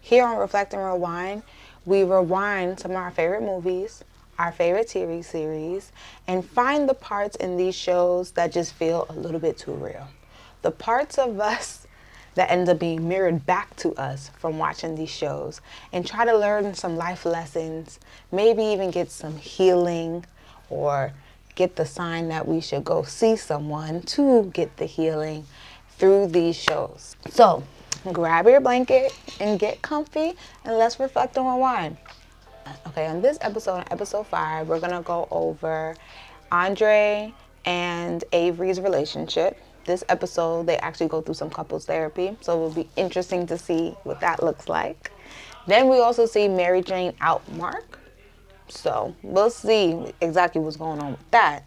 Here on Reflect and Rewind, we rewind some of our favorite movies, our favorite TV series, and find the parts in these shows that just feel a little bit too real. The parts of us that end up being mirrored back to us from watching these shows, and try to learn some life lessons, maybe even get some healing, or get the sign that we should go see someone to get the healing through these shows. So grab your blanket and get comfy, and let's reflect and rewind. Okay, on this episode, episode 5, we're gonna go over Andre and Avery's relationship. This episode, they actually go through some couples therapy, so it will be interesting to see what that looks like. Then we also see Mary Jane out Mark, so we'll see exactly what's going on with that.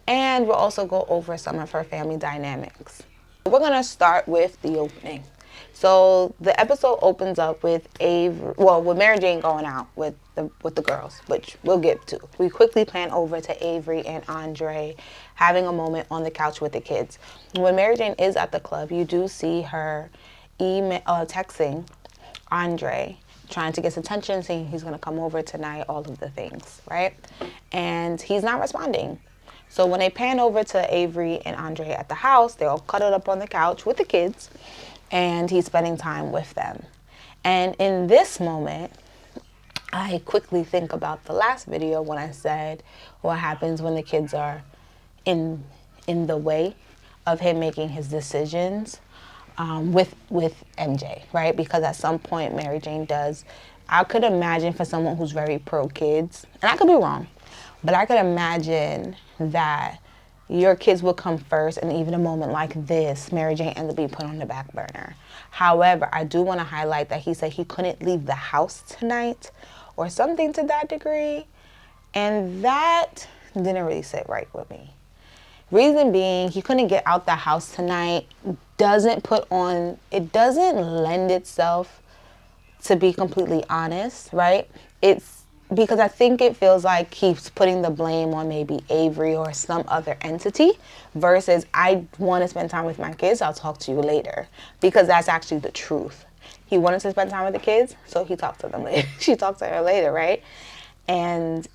And we'll also go over some of her family dynamics. We're gonna start with the opening. So the episode opens up with with Mary Jane going out with the girls, which we'll get to. We quickly pan over to Avery and Andre having a moment on the couch with the kids. When Mary Jane is at the club, you do see her texting Andre, trying to get his attention, saying he's gonna come over tonight, all of the things, right? And he's not responding. So when they pan over to Avery and Andre at the house, they're all cuddled up on the couch with the kids, and he's spending time with them. And in this moment, I quickly think about the last video when I said what happens when the kids are in the way of him making his decisions with MJ, right? Because at some point Mary Jane does. I could imagine, for someone who's very pro kids, and I could be wrong, but I could imagine that your kids will come first, and even a moment like this, Mary Jane ends up being put on the back burner. However, I do want to highlight that he said he couldn't leave the house tonight, or something to that degree, and that didn't really sit right with me. Reason being, he couldn't get out the house tonight doesn't lend itself to be completely honest, right? It's because I think it feels like he's putting the blame on maybe Avery or some other entity, versus I want to spend time with my kids, I'll talk to you later, because that's actually the truth. He wanted to spend time with the kids, so he talked to them later. She talked to her later, right? And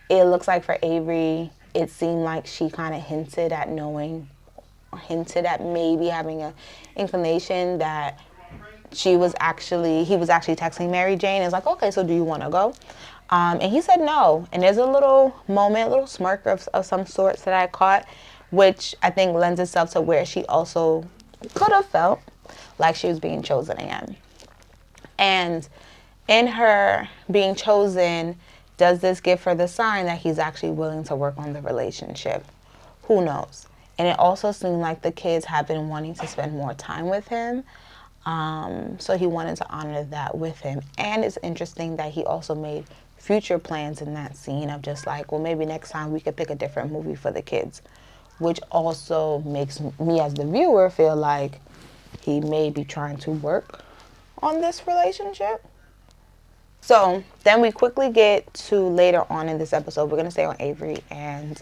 it looks like for Avery, it seemed like she kind of hinted at maybe having an inclination that he was actually texting Mary Jane. It's like, okay, so do you want to go? And he said no. And there's a little moment, a little smirk of some sorts that I caught, which I think lends itself to where she also could have felt like she was being chosen again. And in her being chosen, does this give her the sign that he's actually willing to work on the relationship? Who knows? And it also seemed like the kids have been wanting to spend more time with him. So he wanted to honor that with him. And it's interesting that he also made future plans in that scene of just like, well, maybe next time we could pick a different movie for the kids, which also makes me as the viewer feel like he may be trying to work on this relationship. So then we quickly get to later on in this episode. We're going to stay on Avery and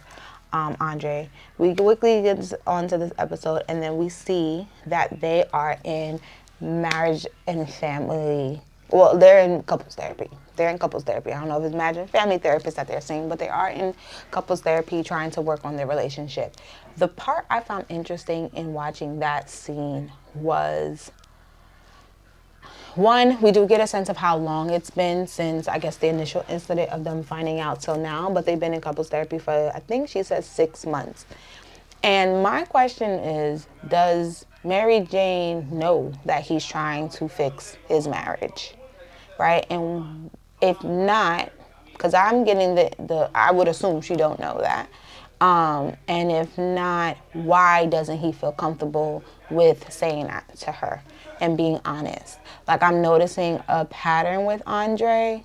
Andre. We quickly get onto this episode, and then we see that they are in marriage and family. Well, they're in couples therapy. I don't know if it's marriage and family therapists that they're seeing, but they are in couples therapy trying to work on their relationship. The part I found interesting in watching that scene was, one, we do get a sense of how long it's been since, I guess, the initial incident of them finding out till now, but they've been in couples therapy for, I think she said 6 months. And my question is, does Mary Jane know that he's trying to fix his marriage, right? And if not, because I'm getting I would assume she don't know that. And if not, why doesn't he feel comfortable with saying that to her and being honest? Like, I'm noticing a pattern with Andre.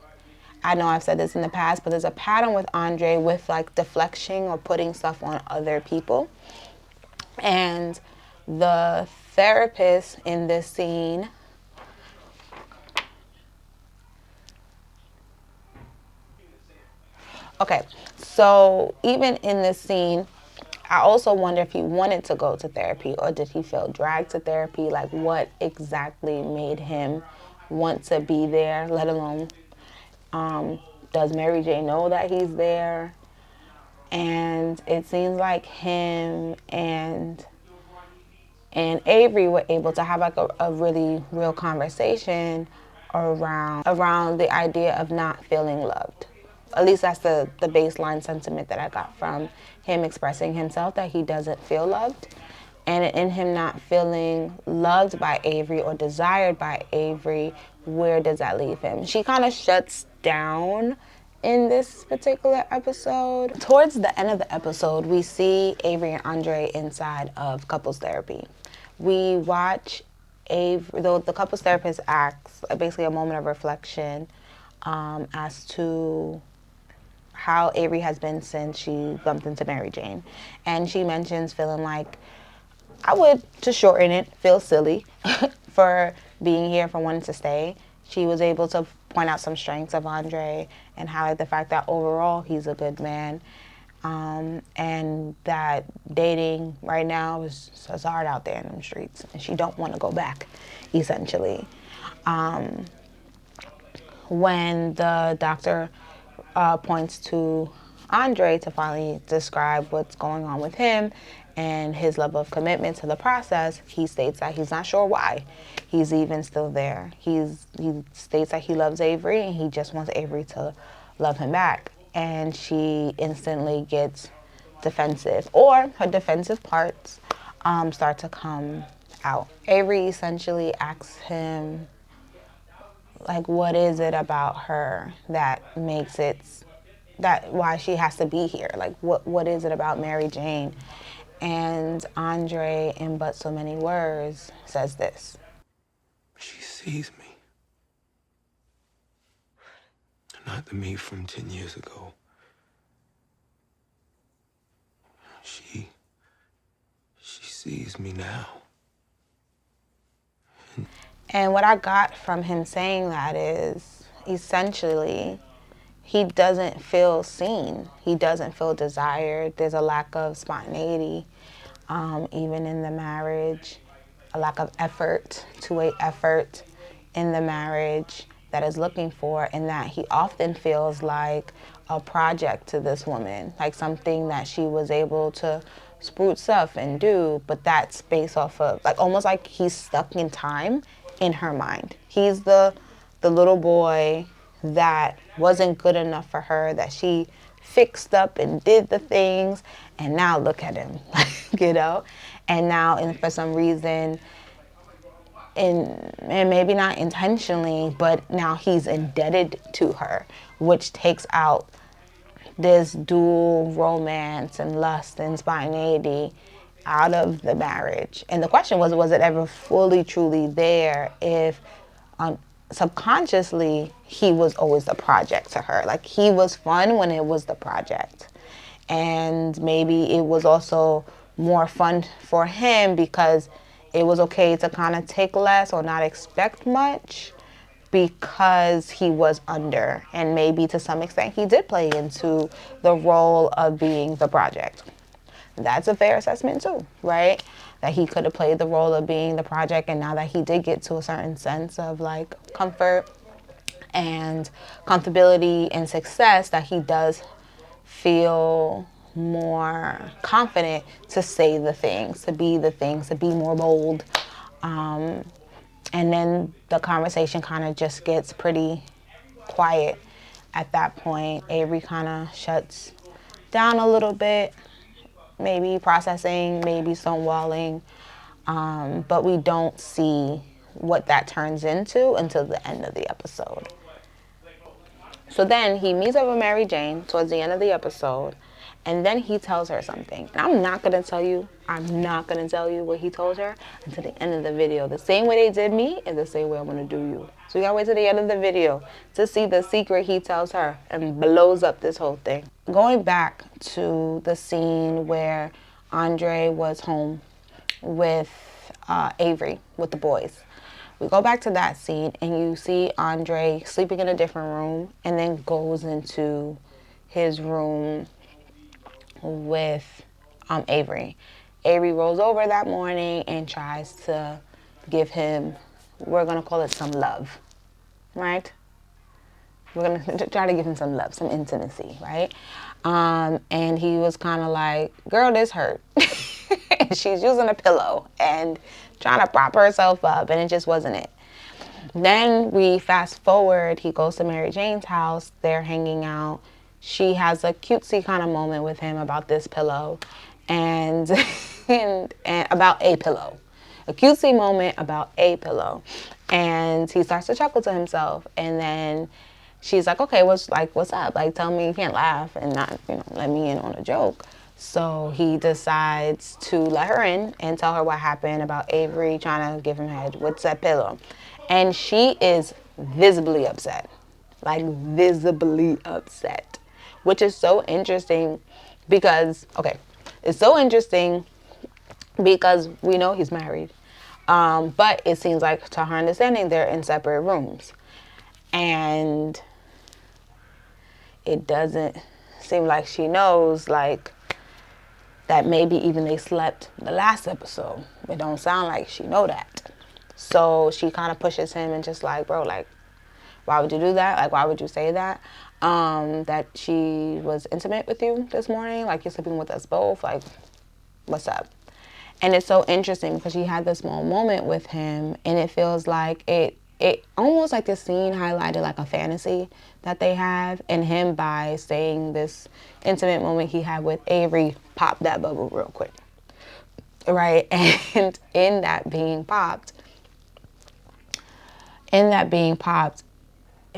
I know I've said this in the past, but there's a pattern with Andre with like deflection or putting stuff on other people. And the therapist in this scene, okay, so even in this scene, I also wonder if he wanted to go to therapy, or did he feel dragged to therapy? Like, what exactly made him want to be there, let alone does Mary Jane know that he's there? And it seems like him and Avery were able to have like a really real conversation around the idea of not feeling loved. At least that's the baseline sentiment that I got from him expressing himself, that he doesn't feel loved. And in him not feeling loved by Avery or desired by Avery, where does that leave him? She kind of shuts down in this particular episode. Towards the end of the episode, we see Avery and Andre inside of couples therapy. We watch Avery, though the couples therapist acts basically a moment of reflection as to how Avery has been since she bumped into Mary Jane. And she mentions feeling like, I would, to shorten it, feel silly for being here, for wanting to stay. She was able to point out some strengths of Andre and highlight the fact that overall he's a good man. And that dating right now is hard out there in the streets. And she don't want to go back, essentially. When the doctor points to Andre to finally describe what's going on with him and his level of commitment to the process, he states that he's not sure why he's even still there. He states that he loves Avery and he just wants Avery to love him back. And she instantly gets defensive, or her defensive parts start to come out. Avery essentially asks him, like, what is it about her that makes it, that why she has to be here? Like, what is it about Mary Jane? And Andre, in but so many words, says this. She sees me. Not the me from 10 years ago. She sees me now. And what I got from him saying that is, essentially, he doesn't feel seen. He doesn't feel desired. There's a lack of spontaneity, even in the marriage, a lack of effort, two-way effort in the marriage that is looking for, and that he often feels like a project to this woman, like something that she was able to spruce up and do, but that's based off of, like, almost like he's stuck in time in her mind. He's the little boy that wasn't good enough for her, that she fixed up and did the things, and now look at him, you know? And now, and for some reason, and maybe not intentionally, but now he's indebted to her, which takes out this dual romance and lust and spontaneity out of the marriage. And the question was it ever fully, truly there if subconsciously he was always the project to her? Like, he was fun when it was the project. And maybe it was also more fun for him because it was okay to kind of take less or not expect much because he was under. And maybe to some extent he did play into the role of being the project. That's a fair assessment too, right? That he could have played the role of being the project, and now that he did get to a certain sense of like comfort and comfortability and success, that he does feel more confident to say the things, to be the things, to be more bold. And then the conversation kind of just gets pretty quiet at that point. Avery kind of shuts down a little bit, maybe processing, maybe stonewalling, but we don't see what that turns into until the end of the episode. So then he meets up with Mary Jane towards the end of the episode, and then he tells her something. And I'm not going to tell you what he told her until the end of the video. The same way they did me is the same way I'm going to do you. So you got to wait till the end of the video to see the secret he tells her and blows up this whole thing. Going back to the scene where Andre was home with Avery, with the boys. We go back to that scene and you see Andre sleeping in a different room and then goes into his room with Avery. Avery rolls over that morning and tries to give him, we're going to call it some love. right? We're going to try to give him some love, some intimacy, right? And he was kind of like, girl, this hurt. And she's using a pillow and trying to prop herself up, and it just wasn't it. Then we fast forward, he goes to Mary Jane's house, they're hanging out. She has a cutesy kind of moment with him about this pillow and, and about a pillow. A cutesy moment about a pillow. And he starts to chuckle to himself, and then she's like, okay, what's up? Like, tell me, you can't laugh and not, let me in on a joke. So he decides to let her in and tell her what happened about Avery trying to give him head. What's that pillow? And she is visibly upset. Like, visibly upset. Which is so interesting because, okay, it's so interesting because we know he's married. But it seems like, to her understanding, they're in separate rooms. And it doesn't seem like she knows, like, that maybe even they slept the last episode. It don't sound like she know that. So she kind of pushes him and just like, bro, like, why would you do that? Like, why would you say that? That she was intimate with you this morning? Like, you're sleeping with us both? Like, what's up? And it's so interesting because she had this small moment with him, and it feels like it almost like this scene highlighted like a fantasy that they have, and him, by saying this intimate moment he had with Avery, popped that bubble real quick, right? And in that being popped,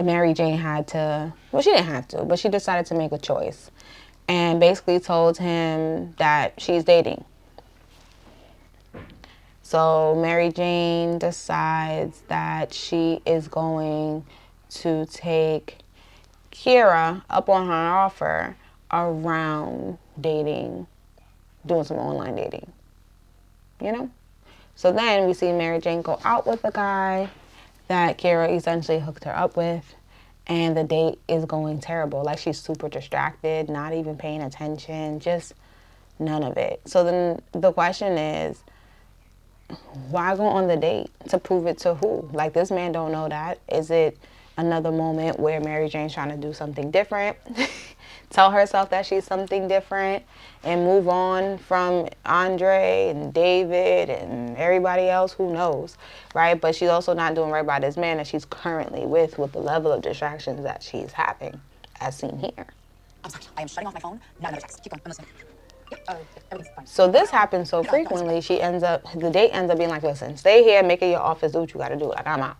Mary Jane had to, well, she didn't have to, but she decided to make a choice and basically told him that she's dating. So Mary Jane decides that she is going to take Kira up on her offer around dating, doing some online dating, So then we see Mary Jane go out with a guy that Kira essentially hooked her up with, and the date is going terrible. Like, she's super distracted, not even paying attention, just none of it. So then the question is, why go on the date? To prove it to who? Like, this man don't know that. Is it another moment where Mary Jane's trying to do something different? Tell herself that she's something different and move on from Andre and David and everybody else, who knows, right? But she's also not doing right by this man that she's currently with the level of distractions that she's having, as seen here. I'm sorry, I am shutting off my phone. Not another text. Keep going. I'm listening. Everything's fine. So this happens so frequently, the date ends up being like, listen, stay here, make it your office, do what you gotta do, like, I'm out,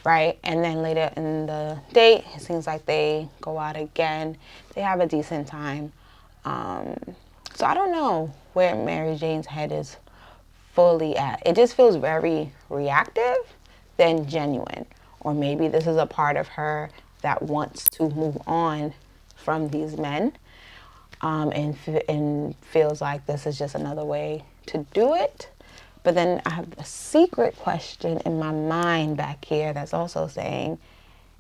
right? And then later in the date, it seems like they go out again, they have a decent time. So I don't know where Mary Jane's head is fully at. It just feels very reactive than genuine. Or maybe this is a part of her that wants to move on from these men. And feels like this is just another way to do it. But then I have a secret question in my mind back here that's also saying,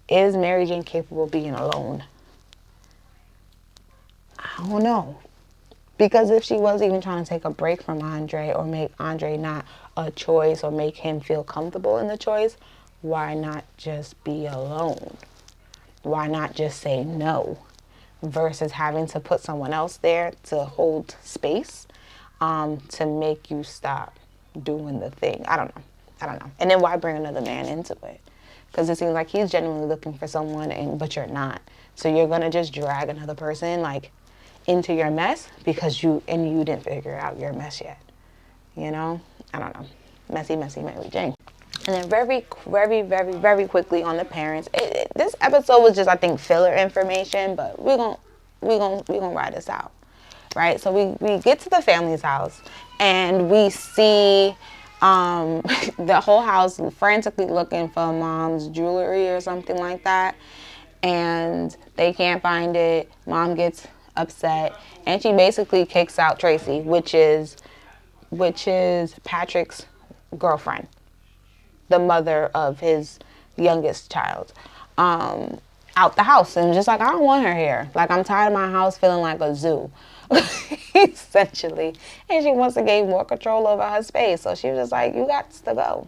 is Mary Jane capable of being alone? I don't know. Because if she was even trying to take a break from Andre, or make Andre not a choice, or make him feel comfortable in the choice, why not just be alone? Why not just say no? Versus having to put someone else there to hold space, to make you stop doing the thing. I don't know. And then why bring another man into it? Because it seems like he's genuinely looking for someone, but you're not. So you're gonna just drag another person like into your mess because you didn't figure out your mess yet. I don't know. Messy Mary Jane. And then very, very, very, very quickly on the parents. This episode was just, I think, filler information, but we're gonna ride this out, right? So we get to the family's house, and we see the whole house frantically looking for mom's jewelry or something like that, and they can't find it. Mom gets upset, and she basically kicks out Tracy, which is Patrick's girlfriend, the mother of his youngest child, out the house, and just like, I don't want her here. Like, I'm tired of my house feeling like a zoo, essentially. And she wants to gain more control over her space. So she was just like, you got to go.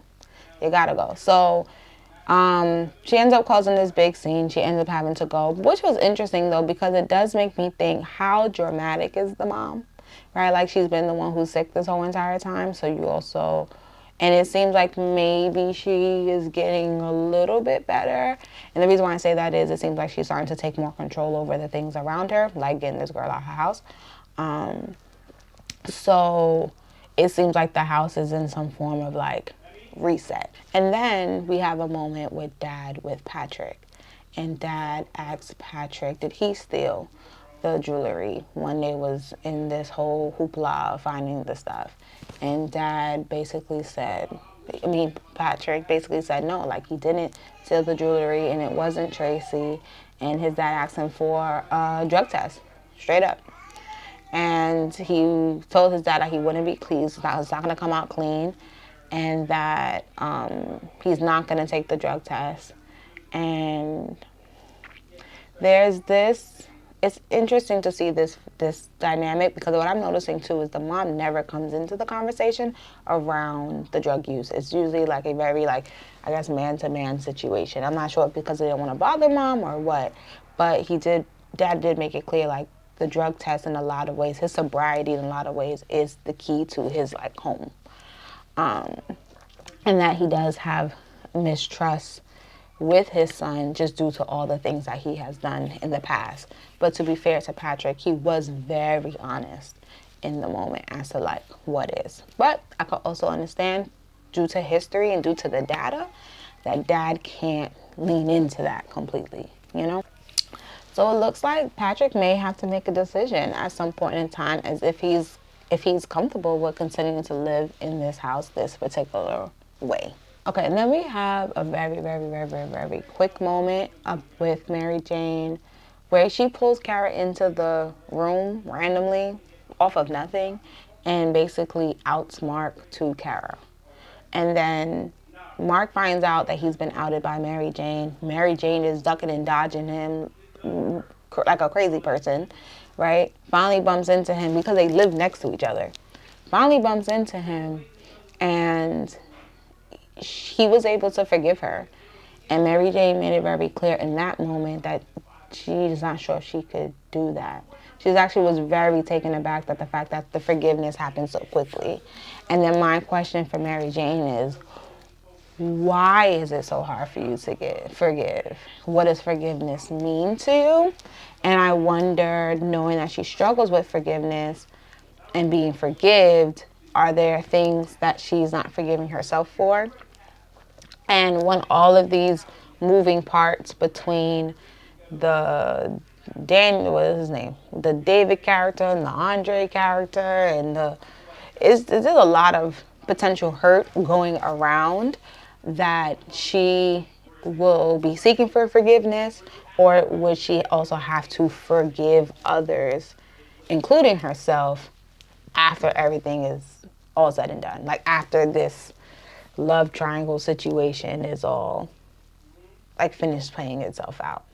You gotta go. So She ends up causing this big scene. She ends up having to go, which was interesting though, because it does make me think, how dramatic is the mom, right? Like, she's been the one who's sick this whole entire time. So you also, and it seems like maybe she is getting a little bit better. And the reason why I say that is, it seems like she's starting to take more control over the things around her, like getting this girl out of her house. So it seems like the house is in some form of like reset. And then we have a moment with Dad with Patrick. And Dad asks Patrick, did he steal the jewelry when they was in this whole hoopla of finding the stuff? And Dad basically said, Patrick basically said no, like he didn't steal the jewelry and it wasn't Tracy. And his dad asked him for a drug test, straight up. And he told his dad that he wouldn't be pleased, that it's not going to come out clean, and that he's not going to take the drug test. And there's this, it's interesting to see this dynamic, because what I'm noticing too is the mom never comes into the conversation around the drug use. It's usually like a very, like, I guess, man-to-man situation. I'm not sure if because they didn't want to bother mom or what, but Dad did make it clear, like, the drug test in a lot of ways, his sobriety in a lot of ways is the key to his, like, home. And that he does have mistrust with his son just due to all the things that he has done in the past. But to be fair to Patrick, he was very honest in the moment as to like what is. But I could also understand, due to history and due to the data, that Dad can't lean into that completely, you know? So it looks like Patrick may have to make a decision at some point in time, as if he's comfortable with continuing to live in this house this particular way. Okay, and then we have a very, very, very, very, very quick moment with Mary Jane, where she pulls Kara into the room randomly off of nothing and basically outs Mark to Kara. And then Mark finds out that he's been outed by Mary Jane. Mary Jane is ducking and dodging him like a crazy person, right? Finally bumps into him because they live next to each other. Finally bumps into him, and he was able to forgive her. And Mary Jane made it very clear in that moment that she's not sure if she could do that. She actually was very taken aback at the fact that the forgiveness happened so quickly. And then my question for Mary Jane is, why is it so hard for you to forgive? What does forgiveness mean to you? And I wonder, knowing that she struggles with forgiveness and being forgived, are there things that she's not forgiving herself for? And when all of these moving parts between the what is his name? The David character and the Andre character, and there's a lot of potential hurt going around, that she will be seeking for forgiveness, or would she also have to forgive others, including herself, after everything is all said and done? Like, after this love triangle situation is all like finished playing itself out.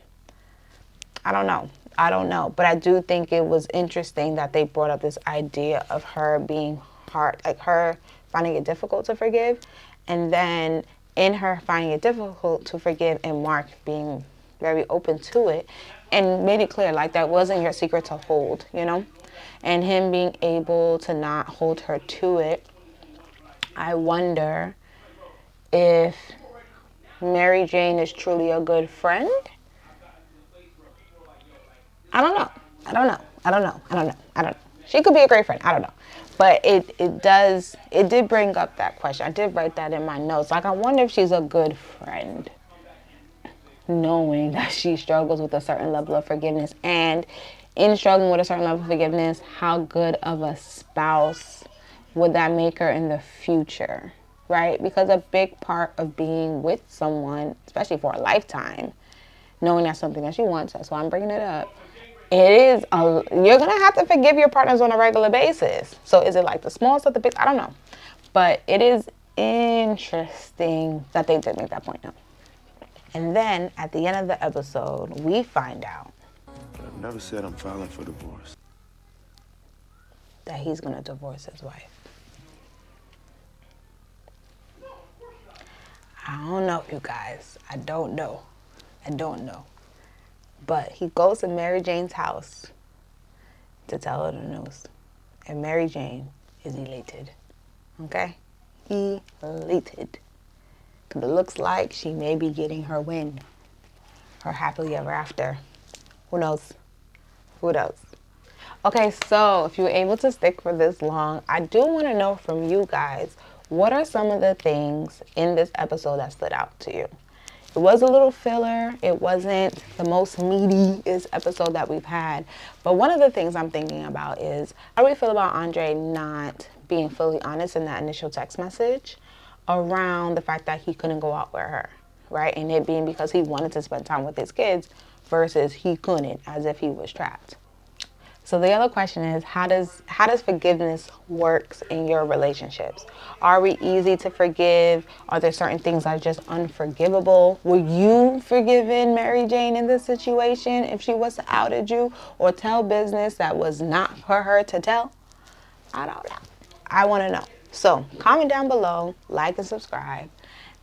I don't know. But I do think it was interesting that they brought up this idea of her being hard, like her finding it difficult to forgive, and then in her finding it difficult to forgive and Mark being very open to it and made it clear like that wasn't your secret to hold, you know? And him being able to not hold her to it. I wonder if Mary Jane is truly a good friend. I don't know. She could be a great friend. I don't know. But it did bring up that question. I did write that in my notes. Like, I wonder if she's a good friend, knowing that she struggles with a certain level of forgiveness. And in struggling with a certain level of forgiveness, how good of a spouse would that make her in the future, right? Because a big part of being with someone, especially for a lifetime, knowing that's something that she wants, that's why I'm bringing it up, you're going to have to forgive your partners on a regular basis. So is it like the small stuff, the big? I don't know. But it is interesting that they did make that point now. And then at the end of the episode, we find out I've never said I'm filing for divorce. that he's going to divorce his wife. I don't know, you guys. I don't know. I don't know. But he goes to Mary Jane's house to tell her the news. And Mary Jane is elated. Okay? Elated. Because it looks like she may be getting her win. Her happily ever after. Who knows? Who knows? Okay, so if you were able to stick for this long, I do want to know from you guys, what are some of the things in this episode that stood out to you? It was a little filler. It wasn't the most meatiest episode that we've had. But one of the things I'm thinking about is, how do we feel about Andre not being fully honest in that initial text message around the fact that he couldn't go out with her, right? And it being because he wanted to spend time with his kids versus he couldn't, as if he was trapped. So the other question is, how does forgiveness works in your relationships? Are we easy to forgive? Are there certain things that are just unforgivable? Were you forgiven, Mary Jane, in this situation if she was to outed you or tell business that was not for her to tell? I don't know. I want to know. So comment down below, like and subscribe,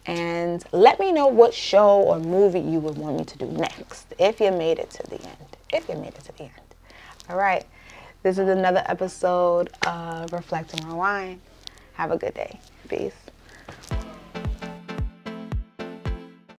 and let me know what show or movie you would want me to do next if you made it to the end. If you made it to the end. All right, this is another episode of Reflect and Rewind. Have a good day. Peace.